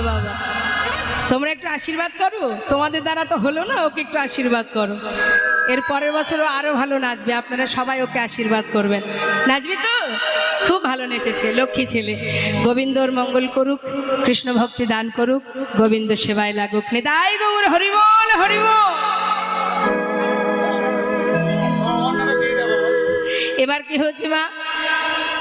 বাবা, তোমরা একটু আশীর্বাদ করো, তোমাদের দ্বারা তো হলো না, ওকে একটু আশীর্বাদ করো। এর পরের বছরও আরো ভালো নাচবে, আপনারা সবাই ওকে আশীর্বাদ করবেন। নাচবি তো? খুব ভালো নেচেছে, লক্ষ্মী ছেলে। গোবিন্দর মঙ্গল করুক, কৃষ্ণ ভক্তি দান করুক, গোবিন্দ সেবায় লাগুক। নিতাই গৌর হরিবল হরিবল। এবার কি হচ্ছে মা?